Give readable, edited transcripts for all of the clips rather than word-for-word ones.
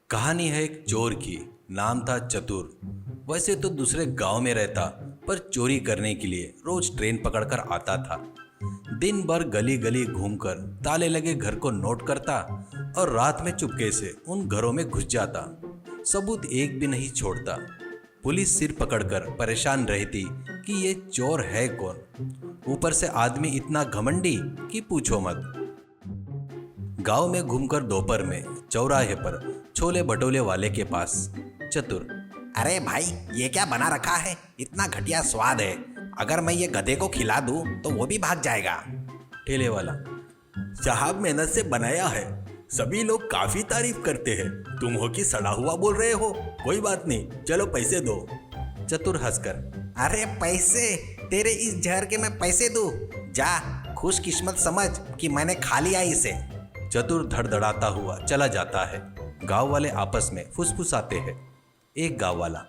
कहानी है एक चोर की। नाम था चतुर। वैसे तो दूसरे गांव में रहता, पर चोरी करने के लिए रोज ट्रेन पकड़कर आता था। दिन भर गली गली घूमकर ताले लगे घर को नोट करता और रात में चुपके से उन घरों में घुस जाता। सबूत एक भी नहीं छोड़ता। पुलिस सिर पकड़कर परेशान रहती कि ये चोर है कौन। ऊपर से आदमी इतना घमंडी कि पूछो मत। गांव में घूमकर दोपहर में चौराहे पर छोले भटोले वाले के पास चतुर। अरे भाई, ये क्या बना रखा है? इतना घटिया स्वाद है। अगर मैं ये गधे को खिला दूं तो वो भी भाग जाएगा। ठेले वाला। साहब, मेहनत से बनाया है। सभी लोग काफी तारीफ करते हैं। तुम हो कि सड़ा हुआ बोल रहे हो? कोई बात नहीं, चलो पैसे दो। चतुर हंसकर। अरे पैसे? तेरे इस जहर के मैं पैसे दूं? जा, खुशकिस्मत समझ कि मैंने खा लिया इसे। चतुर धड़धड़ाता हुआ चला जाता है। गांव वाले आपस में फुसफुसाते हैं। एक गांव वाला।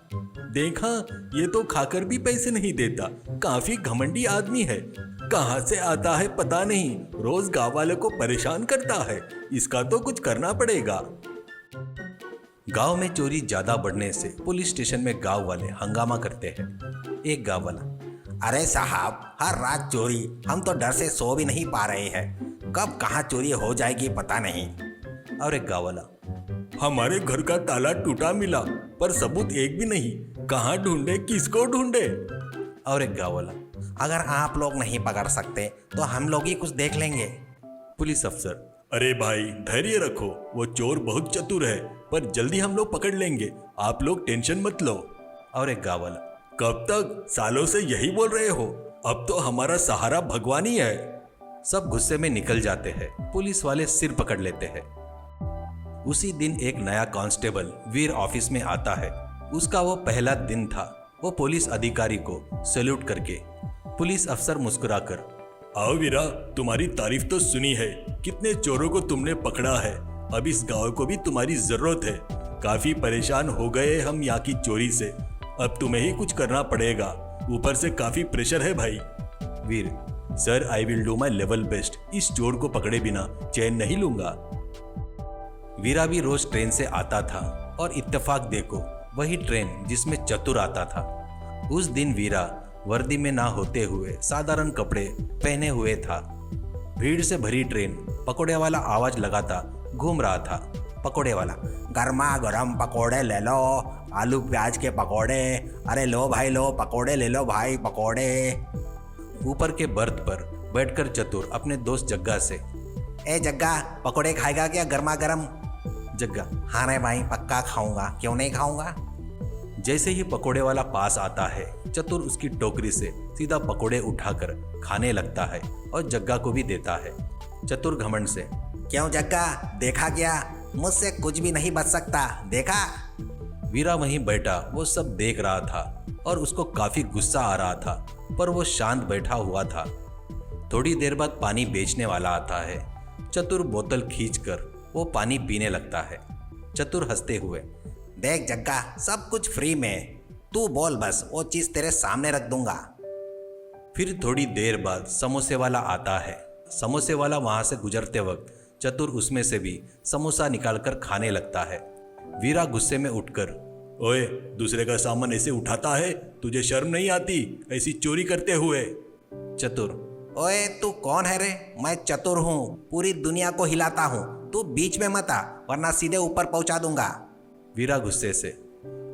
देखा, ये तो खाकर भी पैसे नहीं देता। काफी घमंडी आदमी है। कहाँ से आता है पता नहीं, रोज गांव वाले को परेशान करता है। इसका तो कुछ करना पड़ेगा। गांव में चोरी ज्यादा बढ़ने से पुलिस स्टेशन में गांव वाले हंगामा करते हैं। एक गांव वाला। अरे साहब, हर रात चोरी, हम तो डर से सो भी नहीं पा रहे हैं। कब कहाँ चोरी हो जाएगी पता नहीं। और एक गांव वाला। हमारे घर का ताला टूटा मिला, पर सबूत एक भी नहीं। कहाँ ढूंढे, किसको ढूंढे? और एक गांव वाला। अगर आप लोग नहीं पकड़ सकते तो हम लोग ही कुछ देख लेंगे। पुलिस अफसर। अरे भाई, धैर्य रखो। वो चोर बहुत चतुर है, पर जल्दी हम लोग पकड़ लेंगे। आप लोग टेंशन मत लो। और एक गांव वाला। कब तक सालों से यही बोल रहे हो? अब तो हमारा सहारा भगवान ही है। सब गुस्से में निकल जाते हैं। पुलिस वाले सिर पकड़ लेते हैं। उसी दिन एक नया कांस्टेबल वीर ऑफिस में आता है। उसका वो पहला दिन था। वो पुलिस अधिकारी को सैल्यूट करके। पुलिस अफसर मुस्कुराकर। आओ वीरा, तुम्हारी तारीफ तो सुनी है। कितने चोरों को तुमने पकड़ा है। अब इस गांव को भी तुम्हारी जरूरत है। काफी परेशान हो गए हम यहाँ की चोरी से। अब तुम्हें ही कुछ करना पड़ेगा। ऊपर से काफी प्रेशर है भाई। Veer. Sir, I will do my level best. इस चोर को पकड़े बिना चैन नहीं लूंगा। वीरा भी रोज ट्रेन से आता था और इत्तेफाक देखो वही ट्रेन जिसमें चतुर आता था। उस दिन वीरा वर्दी में ना होते हुए साधारण कपड़े पहने हुए था। भीड़ से भरी ट्रेन पकोड़े वाला आवाज लगाता घूम रहा था। पकोड़े वाला। गर्मा गर्म पकोड़े ले लो, आलू प्याज के पकोड़े। अरे लो भाई लो, पकोड़े ले लो भाई, पकोड़े। ऊपर के बर्थ पर बैठकर चतुर अपने दोस्त जग्गा से। ए जग्गा, पकोड़े खाएगा क्या गर्मा गर्म? जग्गा। हाँ रे भाई, पक्का खाऊंगा, क्यों नहीं खाऊंगा। जैसे ही पकोड़े वाला पास आता है, चतुर उसकी टोकरी से सीधा पकोड़े उठाकर खाने लगता है और जग्गा को भी देता है। चतुर घमंड से। क्यों जग्गा, देखा क्या? मुझसे कुछ भी नहीं बच सकता, देखा? वीरा वहीं बैठा वो सब देख रहा था और उसको काफी गुस्सा आ रहा था, पर वो शांत बैठा हुआ था। थोड़ी देर बाद पानी बेचने वाला आता है। चतुर बोतल खींचकर वो पानी पीने लगता है। चतुर हंसते हुए। देख जग्गा, सब कुछ फ्री में। तू बोल बस, वो चीज तेरे सामने रख दूंगा। फिर थोड़ी देर बाद समोसे वाला आता है। समोसे वाला वहां से गुजरते वक्त चतुर उसमें से भी समोसा निकालकर खाने लगता है। वीरा गुस्से में उठकर। ओए, दूसरे का सामान ऐसे उठाता है? तुझे शर्म नहीं आती ऐसी चोरी करते हुए? चतुर। ओए, तू कौन है रे? मैं चतुर हूँ, पूरी दुनिया को हिलाता हूँ। तू बीच में मत आ, वरना सीधे ऊपर पहुंचा दूंगा। वीरा गुस्से से।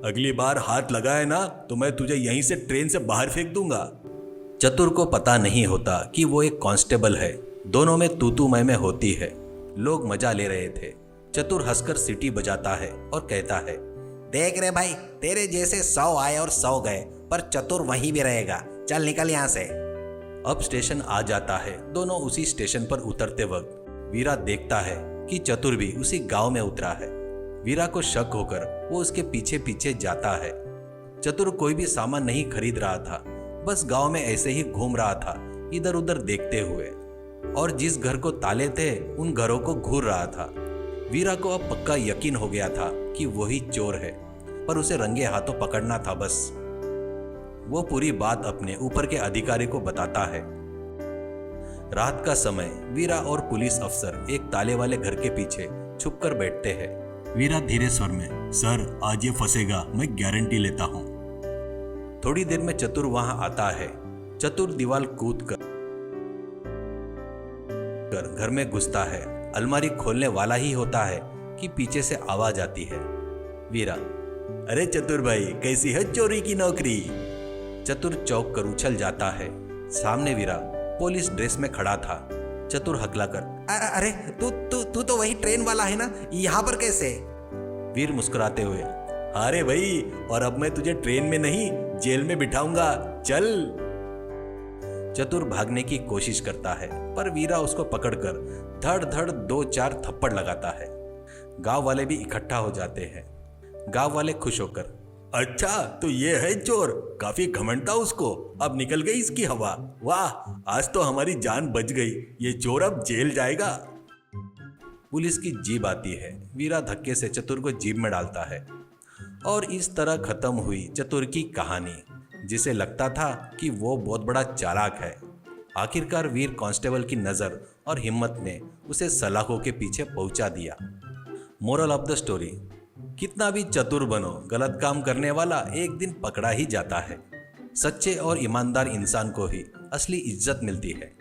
अगली बार हाथ लगाए ना तो मैं तुझे यहीं से ट्रेन से बाहर फेंक दूंगा। चतुर को पता नहीं होता कि वो एक कांस्टेबल है। दोनों में तू मैं में होती है। लोग मजा ले रहे थे। चतुर हंसकर सीटी बजाता है और कहता है। देख रे भाई, तेरे जैसे 100 आए और 100 गए, पर चतुर वहीं भी रहेगा। चल निकल यहाँ से। अब स्टेशन आ जाता है। दोनों उसी स्टेशन पर उतरते वक्त वीरा देखता है कि चतुर भी उसी गांव में उतरा है। वीरा को शक होकर वो उसके पीछे पीछे जाता है। चतुर कोई भी सामान नहीं खरीद रहा था, बस गांव में ऐसे ही घूम रहा था, इधर उधर देखते हुए। और जिस घर को ताले थे उन घरों को घूर रहा था। वीरा को अब पक्का यकीन हो गया था कि वही चोर है, पर उसे रंगे हाथों पकड़ना था बस। वो पूरी बात अपने ऊपर के अधिकारी को बताता है। रात का समय वीरा और पुलिस अफसर एक ताले वाले घर के पीछे छुपकर बैठते हैं। वीरा धीरे स्वर में, सर आज ये फंसेगा, मैं गारंटी लेता हूँ। थोड़ी देर में चतुर वहां आता है। चतुर दीवार कूद कर घर में घुसता है। अलमारी खोलने वाला ही होता है कि पीछे से आवाज आती है, वीरा। अरे चतुर भाई, कैसी है चोरी की नौकरी? चतुर चौंक कर उछल जाता है। सामने वीरा पुलिस ड्रेस में खड़ा था। चतुर हकला कर, अरे तू तो वही ट्रेन वाला है ना, यहाँ पर कैसे? वीर मुस्कुराते हुए, अरे भाई, और अब मैं तुझे ट्रेन में नहीं जेल में बिठाऊंगा, चल। चतुर भागने की कोशिश करता है पर वीरा उसको पकड़कर धड़ धड़ 2-4 थप्पड़ लगाता है। गांव वाले भी इकट्ठा हो जाते हैं। गांव वाले खुश होकर, अच्छा तो ये है चोर, काफी घमंड था उसको, अब निकल गई इसकी हवा। वाह, आज तो हमारी जान बच गई, ये चोर अब जेल जाएगा। पुलिस की जीप आती है। वीरा धक्के से चतुर को जीप में डालता है और इस तरह खत्म हुई चतुर की कहानी, जिसे लगता था कि वो बहुत बड़ा चालाक है। आखिरकार वीर कांस्टेबल की नज़र और हिम्मत ने उसे सलाखों के पीछे पहुंचा दिया। मोरल ऑफ द स्टोरी, कितना भी चतुर बनो, गलत काम करने वाला एक दिन पकड़ा ही जाता है। सच्चे और ईमानदार इंसान को ही असली इज्जत मिलती है।